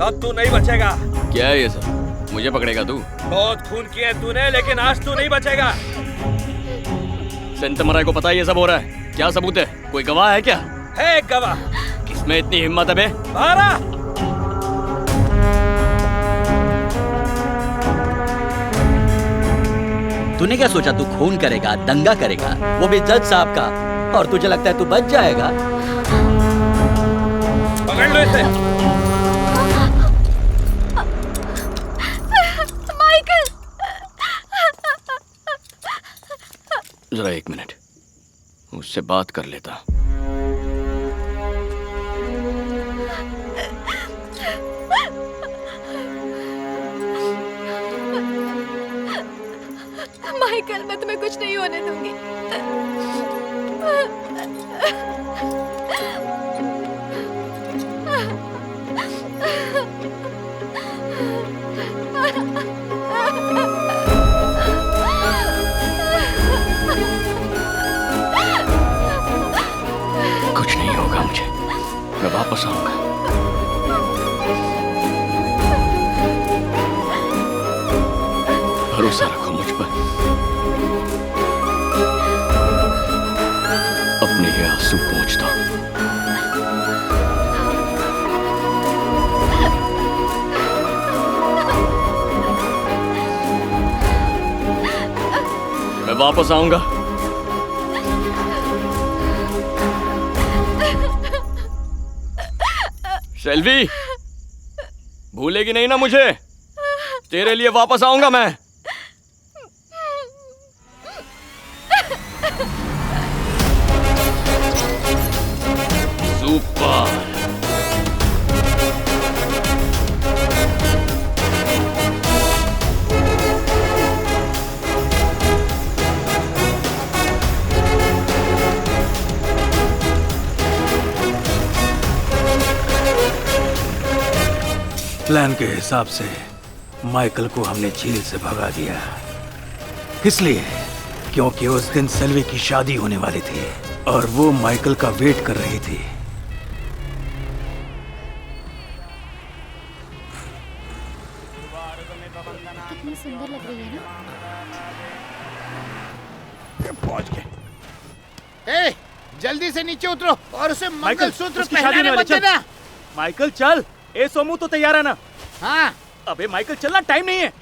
तब तू नहीं बचेगा। क्या है ये सब? मुझे पकड़ेगा तू? बहुत खून किए तूने, लेकिन आज तू नहीं बचेगा। सेंटमराय को पता है ये सब हो रहा है? क्या सबूत है? कोई गवाह है क्या? है एक गवाह। किसमें इतनी हिम्मत है बे? बारा। तूने क्या सोचा तू खून करेगा, दंगा करेगा, वो भी जज साहब का, और तुझे लगता है तू बच जाएगा? पकड़ लो इसे। माइकल। जरा एक मिनट, उससे बात कर लेता। माइकल, मैं तुम्हें कुछ नहीं होने दूंगी। कुछ नहीं होगा मुझे, मैं वापस आऊंगा। भरोसा रखो मुझ पर। अपने ये आंसू पोंछ दो। मैं वापस आऊंगा। सेल्वी, भूलेगी नहीं ना मुझे? तेरे लिए वापस आऊंगा मैं। सुपर। प्लान के हिसाब से माइकल को हमने झील से भगा दिया, इसलिए क्योंकि उस दिन सेल्वी की शादी होने वाली थी और वो माइकल का वेट कर रही थी। कितनी सुंदर लग रही है ना? पहुंच गए। ए, जल्दी से नीचे उतरो और उसे मंगलसूत्र पहनाने मत देना। माइकल चल। ए सोमू तो तैयार है ना? हाँ। अबे माइकल चलना, टाइम नहीं है।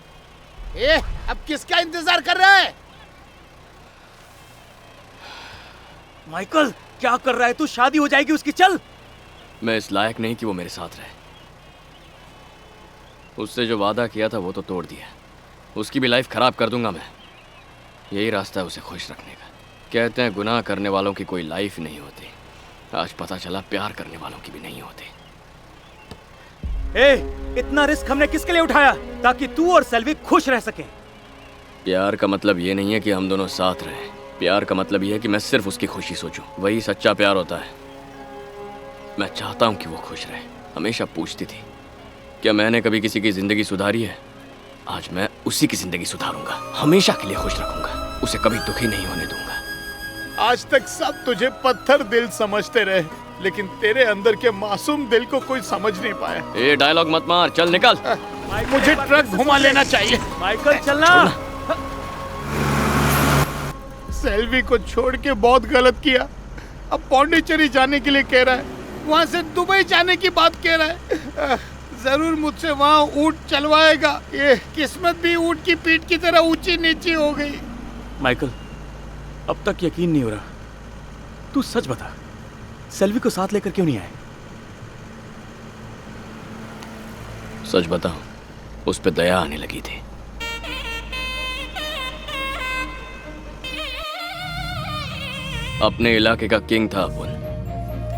ए, अब किसका इंतजार कर रहा है? माइकल क्या कर रहा है तू? शादी हो जाएगी उसकी, चल। मैं इस लायक नहीं कि वो मेरे साथ रहे। उससे जो वादा किया था वो तो तोड़ दिया। उसकी भी लाइफ खराब कर दूंगा मैं। यही रास्ता है उसे खुश रखने का। कहते हैं गुनाह करने वालों की कोई लाइफ नहीं होती। आज पता चला प्यार करने वालों की भी नहीं होती। ए, इतना रिस्क हमने किसके लिए उठाया? ताकि तू और सेल्वी खुश रह सके। प्यार का मतलब ये नहीं है कि हम दोनों साथ रहें। प्यार का मतलब ये है कि मैं सिर्फ उसकी खुशी सोचूं। वही सच्चा प्यार होता है। मैं चाहता हूं कि वो खुश रहे। हमेशा पूछती थी क्या मैंने कभी किसी की जिंदगी सुधारी है। आज मैं उसी की जिंदगी सुधारूंगा। हमेशा के लिए खुश रखूंगा। उसे कभी दुखी नहीं होने दूंगा। आज तक सब तुझे पत्थर दिल समझते रहे, लेकिन तेरे अंदर के मासूम दिल को कोई समझ नहीं पाया। ए, डायलॉग मत मार, चल निकल। मुझे ट्रक घुमा लेना चाहिए। माइकल चलना। सेल्वी को छोड़ के बहुत गलत किया। अब पौंडीचेरी जाने के लिए कह रहा है, वहाँ से दुबई जाने की बात कह रहा है। जरूर मुझसे वहाँ ऊँट चलवाएगा। ये किस्मत भी ऊँट की पीठ की तरह ऊंची नीची हो गई। माइकल, अब तक यकीन नहीं हो रहा। तू सच बता, सेल्वी को साथ लेकर क्यों नहीं आए? सच बताऊं, उस पे दया आने लगी थी। अपने इलाके का किंग था अपुन,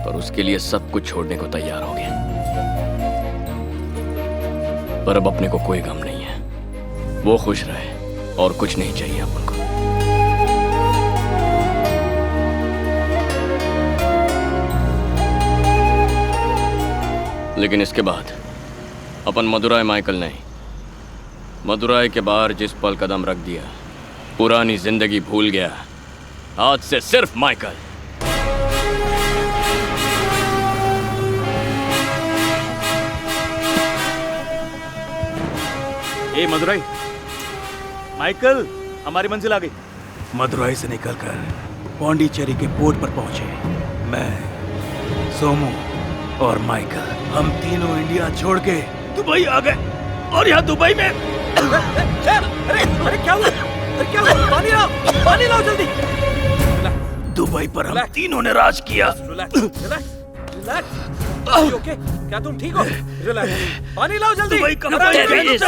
पर उसके लिए सब कुछ छोड़ने को तैयार हो गया। पर अब अपने को कोई गम नहीं है। वो खुश रहे और कुछ नहीं चाहिए अपन को। लेकिन इसके बाद अपन मदुराई माइकल नहीं, मदुराई के बाहर जिस पल कदम रख दिया, पुरानी जिंदगी भूल गया। आज से सिर्फ माइकल। ए मदुराई, माइकल, हमारी मंजिल आ गई। मदुराई से निकलकर पौंडीचेरी के पोर्ट पर पहुंचे। मैं, सोमू और माइकल, हम तीनों इंडिया छोड़ के दुबई आ गए। और यहाँ दुबई में अरे क्या हुआ? अरे क्या हुआ? पानी लाओ जल्दी। दुबई पर हम तीनों ने राज किया। Relax, okay? क्या तुम ठीक हो? रिलैक्स, पानी लाओ जल्दी। दुबई का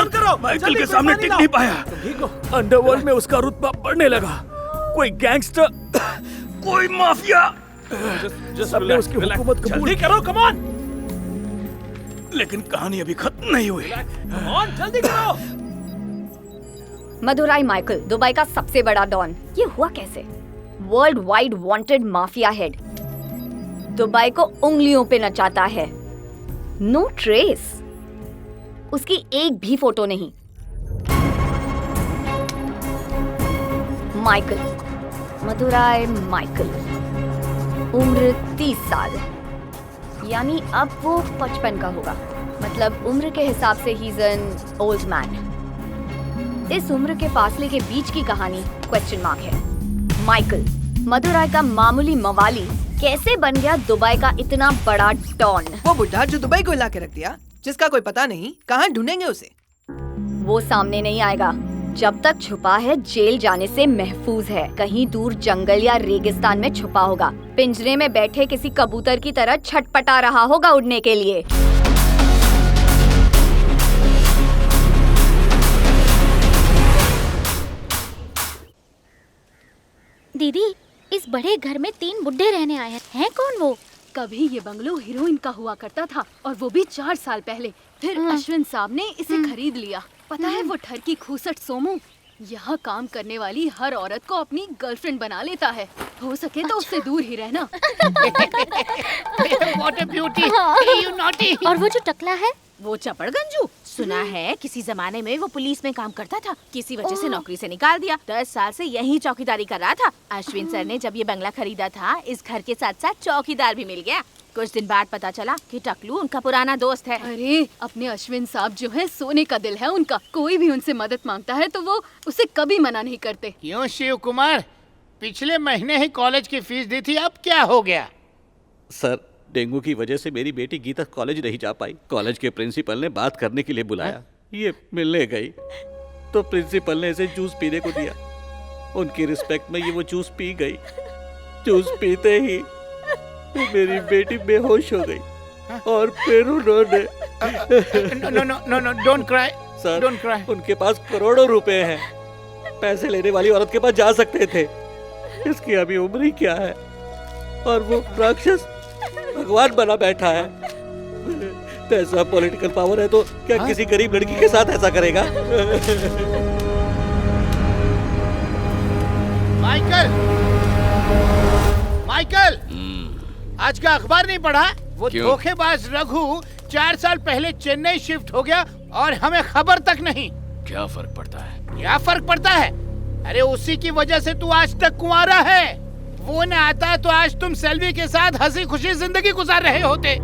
करो। माइकल के सामने टिक नहीं पाया। ठीक हो? अंडरवर्ल्ड में उसका रुतबा बढ़ने लगा। कोई गैंगस्टर, कोई माफिया, सबने उसकी हुकूमत कबूल। जल्दी करो, कम ऑन। लेकिन कहानी अभी खत्म नहीं हुई। ऑन, जल्दी करो। मदुराई माइकल, दुबई का सबसे बड़ा डॉन। ये हुआ कैसे? World wide wanted mafia head Dubai को उंगलियों पे नचाता है। नो ट्रेस, उसकी एक भी फोटो नहीं। माइकल, मदुराई माइकल, उम्र 30 साल, यानी अब वो 55 का होगा। मतलब उम्र के हिसाब से he is an old man. इस उम्र के फासले के बीच की कहानी क्वेश्चन मार्क है। माइकल, मदुराई का मामूली मवाली, कैसे बन गया दुबई का इतना बड़ा डॉन? वो बुढ़ा जो दुबई को हिला के रख दिया, जिसका कोई पता नहीं, कहाँ ढूंढेंगे उसे? वो सामने नहीं आएगा। जब तक छुपा है जेल जाने से महफूज है। कहीं दूर जंगल या रेगिस्तान में छुपा होगा। पिंजरे में बैठे किसी कबूतर की तरह छटपटा रहा होगा उड़ने के लिए। दीदी, इस बड़े घर में 3 बुड्ढे रहने आए हैं कौन वो? कभी ये बंगलो हीरोइन का हुआ करता था और वो भी 4 साल पहले। फिर अश्विन साहब ने इसे खरीद लिया। पता है वो ठरकी खूसट सोमू यहाँ काम करने वाली हर औरत को अपनी गर्लफ्रेंड बना लेता है। हो सके तो उससे दूर ही रहना। What a beauty! You naughty! और वो जो टकला है, वो चपड़ गंजू, सुना है किसी जमाने में वो पुलिस में काम करता था, किसी वजह से नौकरी से निकाल दिया। 10 साल से यही चौकीदारी कर रहा था। अश्विन सर ने जब ये बंगला खरीदा था, इस घर के साथ साथ चौकीदार भी मिल गया। कुछ दिन बाद पता चला कि टकलू उनका पुराना दोस्त है। अरे अपने अश्विन साहब जो है, सोने का दिल है उनका। कोई भी उनसे मदद मांगता है तो वो उसे कभी मना नहीं करते। क्यों शिव कुमार, पिछले महीने ही कॉलेज की फीस दी थी, अब क्या हो गया? सर, डेंगू की वजह से मेरी बेटी गीता कॉलेज नहीं जा पाई। कॉलेज के प्रिंसिपल ने बात करने के लिए बुलाया। ये मिलने गई तो प्रिंसिपल ने इसे जूस पीने को दिया। उनकी रिस्पेक्ट में ये वो जूस पी गई। जूस पीते ही मेरी बेटी बेहोश हो गई और फिर उन्होंने no don't cry sir, don't cry. उनके पास करोड़ों रुपए हैं। पैसे लेने वाली औरत के पास जा सकते थे। इसकी अभी उम्र ही क्या है और वो राक्षस भगवान बना बैठा है। पैसा, पॉलिटिकल पावर है तो क्या किसी गरीब लड़की के साथ ऐसा करेगा? माइकल, आज का अखबार नहीं पढ़ा? वो धोखेबाज रघु 4 साल पहले चेन्नई शिफ्ट हो गया और हमें खबर तक नहीं। क्या फर्क पड़ता है? क्या फर्क पड़ता है? अरे उसी की वजह से तू आज तक कुंवारा है। वो न आता तो आज तुम सेल्वी के साथ हंसी खुशी जिंदगी गुजार रहे होते।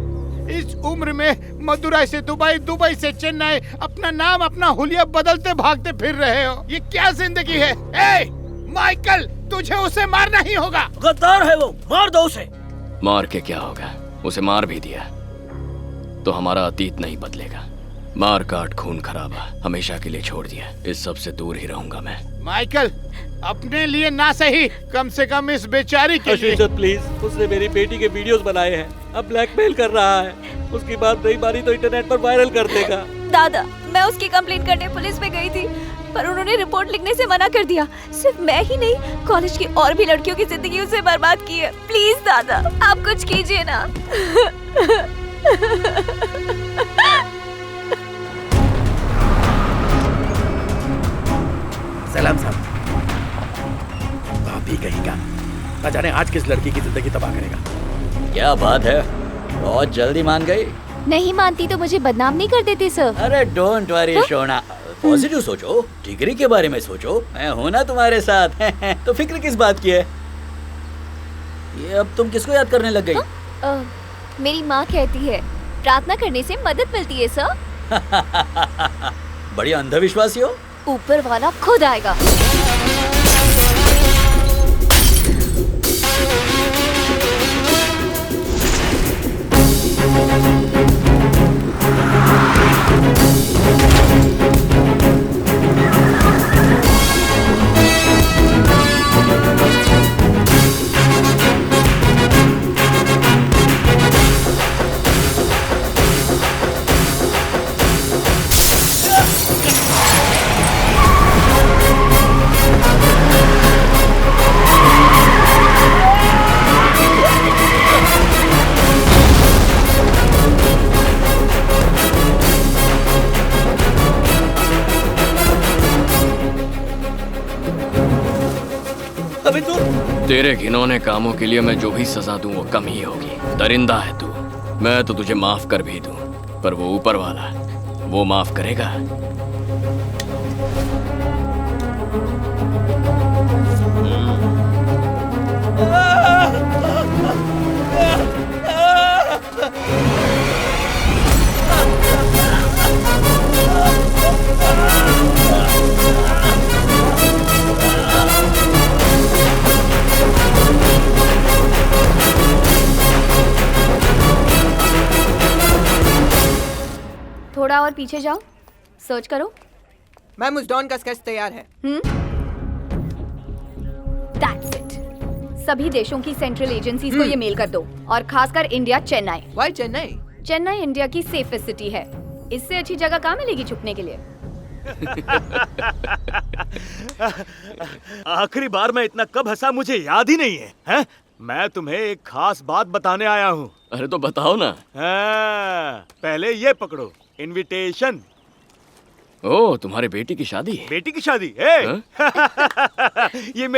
इस उम्र में मदुराई से दुबई, दुबई से चेन्नई, अपना नाम, अपना हुलिया बदलते भागते फिर रहे हो। ये क्या जिंदगी है? ए, माइकल, तुझे उसे मारना ही होगा। गद्दार है वो, मार दो उसे। मार के क्या होगा? उसे मार भी दिया तो हमारा अतीत नहीं बदलेगा। मार काट खून खराबा हमेशा के लिए छोड़ दिया। इस सब से दूर ही रहूंगा मैं। माइकल, अपने लिए ना सही, कम से कम इस बेचारी के लिए। सर प्लीज, उसने मेरी बेटी के वीडियोस बनाए हैं, अब ब्लैकमेल कर रहा है। उसकी बात नहीं मानी तो इंटरनेट पर वायरल कर देगा। दादा, मैं उसकी कंप्लेंट करने पुलिस में गई थी, पर उन्होंने रिपोर्ट लिखने से मना कर दिया। सिर्फ मैं ही नहीं, कॉलेज की और भी लड़कियों की जिंदगी उससे बर्बाद की है। प्लीज दादा, आप कुछ कीजिए ना। सलाम साहब। भाभी कहेगा, न जाने आज किस लड़की की जिंदगी तबाह करेगा। क्या बात है, बहुत जल्दी मान गई। नहीं मानती तो मुझे बदनाम नहीं कर देते सर। अरे डोंट वरी सोना, पॉजिटिव सोचो, डिग्री के बारे में सोचो। मैं हूं ना तुम्हारे साथ। तो फिक्र किस बात की है? ये अब तुम किसको याद करने लग गई? मेरी माँ कहती है प्रार्थना करने से मदद मिलती है सर। बड़ी अंधविश्वासी हो। ऊपर वाला खुद आएगा। अबे तू तेरे घिनौने कामों के लिए मैं जो भी सजा दूं वो कम ही होगी। दरिंदा है तू। मैं तो तुझे माफ कर भी दूं, पर वो ऊपर वाला, वो माफ करेगा? थोड़ा और पीछे जाओ, सर्च करो। मैम उस डॉन का स्केच तैयार है। That's it. सभी देशों की सेंट्रल एजेंसीज को ये मेल कर दो, और खासकर India Chennai. Why Chennai? Chennai India की सेफेस्ट सिटी है। इससे अच्छी जगह कहाँ मिलेगी छुपने के लिए? आखिरी बार मैं इतना कब हंसा मुझे याद ही नहीं है, हैं? मैं तुम्हें एक खास बात बताने आया हूँ। अरे तो बताओ ना। हाँ, पहले ये पकड़ो, इनविटेशन। ओह, तुम्हारी बेटी की शादी है? बेटी की शादी है? ये